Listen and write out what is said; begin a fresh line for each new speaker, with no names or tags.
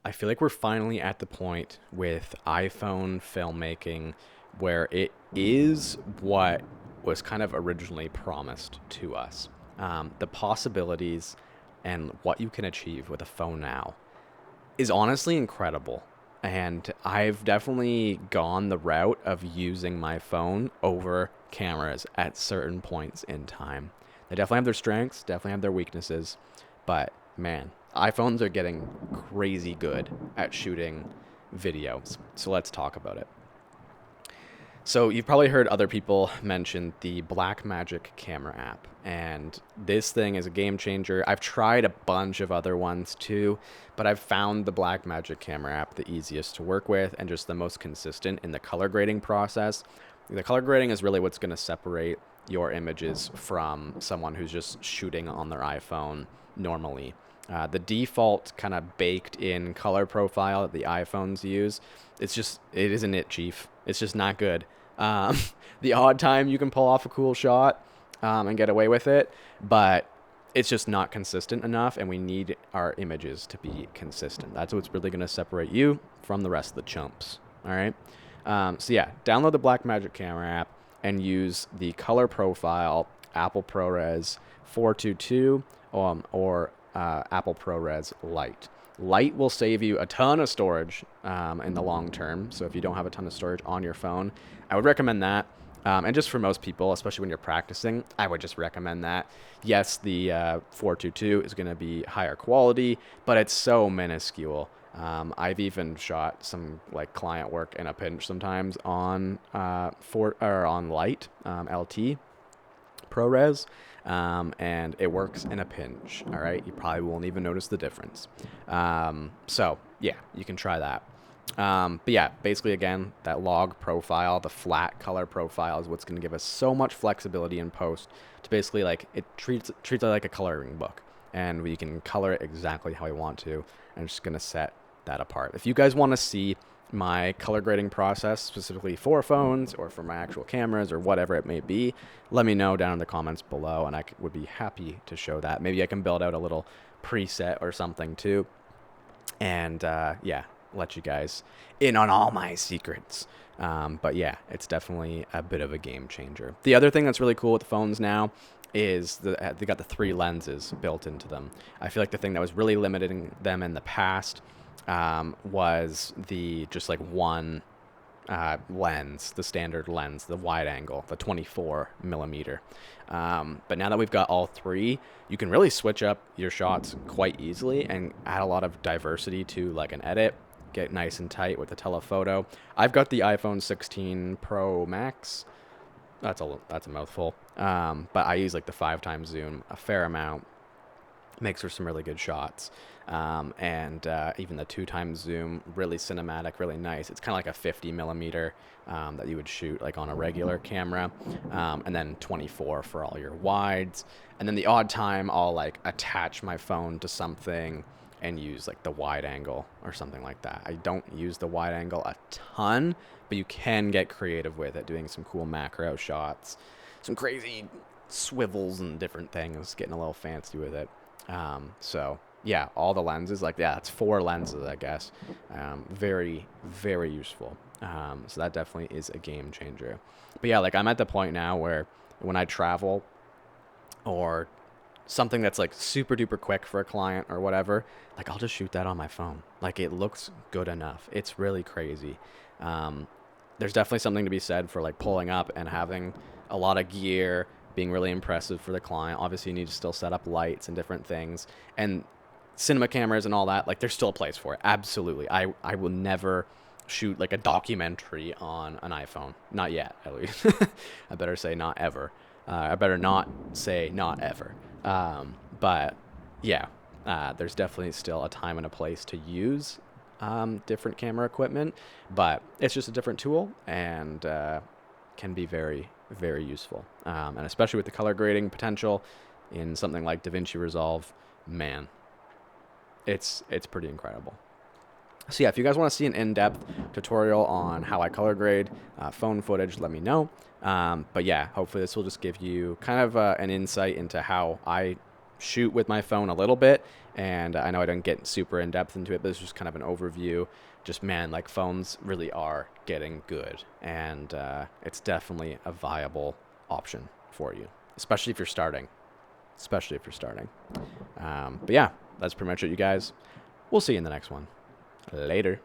I feel like we're finally at the point with iPhone filmmaking where it is what was kind of originally promised to us. The possibilities and what you can achieve with a phone now is honestly incredible. And I've definitely gone the route of using my phone over cameras at certain points in time. They definitely have their strengths, definitely have their weaknesses, but man, iPhones are getting crazy good at shooting videos. So let's talk about it. So you've probably heard other people mention the Blackmagic camera app, and this thing is a game changer. I've tried a bunch of other ones too, but I've found the Blackmagic camera app the easiest to work with and just the most consistent in the color grading process. The color grading is really what's going to separate your images from someone who's just shooting on their iPhone normally. The default kind of baked in color profile that the iPhones use, it isn't it, Chief. It's just not good. Um, the odd time you can pull off a cool shot and get away with it, but it's just not consistent enough, and we need our images to be consistent. That's what's really going to separate you from the rest of the chumps. All right. So yeah, download the Blackmagic camera app and use the color profile Apple ProRes 422 or Apple ProRes Lite. Lite will save you a ton of storage in the long term. So if you don't have a ton of storage on your phone, I would recommend that. And just for most people, especially when you're practicing, I would just recommend that. Yes, the 422 is going to be higher quality, but it's so minuscule. I've even shot some like client work in a pinch sometimes on on Lite LT ProRes, and it works in a pinch. All right, you probably won't even notice the difference. So yeah, you can try that. But yeah, basically again, that log profile, the flat color profile is what's going to give us so much flexibility in post to basically like it treats it like a coloring book, and we can color it exactly how we want to. And I'm just going to set that apart. If you guys want to see my color grading process specifically for phones or for my actual cameras or whatever it may be, let me know down in the comments below, and I would be happy to show that. Maybe I can build out a little preset or something too, and yeah, let you guys in on all my secrets. But yeah, it's definitely a bit of a game changer. The other thing that's really cool with the phones now is they got the 3 lenses built into them. I feel like the thing that was really limiting them in the past was the just like one lens, the standard lens, the wide angle, the 24 millimeter. But now that we've got all 3, you can really switch up your shots quite easily and add a lot of diversity to like an edit, get nice and tight with the telephoto. I've got the iPhone 16 Pro Max. That's a mouthful. But I use like the 5 times zoom a fair amount. Makes for some really good shots. And even the 2 times zoom, really cinematic, really nice. It's kind of like a 50 millimeter that you would shoot like on a regular camera, and then 24 for all your wides. And then the odd time I'll like attach my phone to something and use like the wide angle or something like that. I don't use the wide angle a ton, but you can get creative with it, doing some cool macro shots, some crazy swivels and different things, getting a little fancy with it. So yeah, all the lenses, like, yeah, it's 4 lenses, I guess. Very, very useful. So that definitely is a game changer. But yeah, like I'm at the point now where when I travel or something that's like super duper quick for a client or whatever, like I'll just shoot that on my phone. Like it looks good enough. It's really crazy. There's definitely something to be said for like pulling up and having a lot of gear, being really impressive for the client. Obviously, you need to still set up lights and different things. And cinema cameras and all that, like there's still a place for it. Absolutely. I will never shoot like a documentary on an iPhone. Not yet, at least. I better say not ever. I better not say not ever. But yeah, there's definitely still a time and a place to use different camera equipment, but it's just a different tool and can be very, very useful. And especially with the color grading potential in something like DaVinci Resolve, man, it's pretty incredible. So yeah, if you guys want to see an in-depth tutorial on how I color grade phone footage, let me know. But yeah, hopefully this will just give you kind of an insight into how I shoot with my phone a little bit And I know I didn't get super in depth into it, but this was kind of an overview. Just, man, like, phones really are getting good, and it's definitely a viable option for you, especially if you're starting. Especially if you're starting. But yeah, that's pretty much it, you guys. We'll see you in the next one. Later.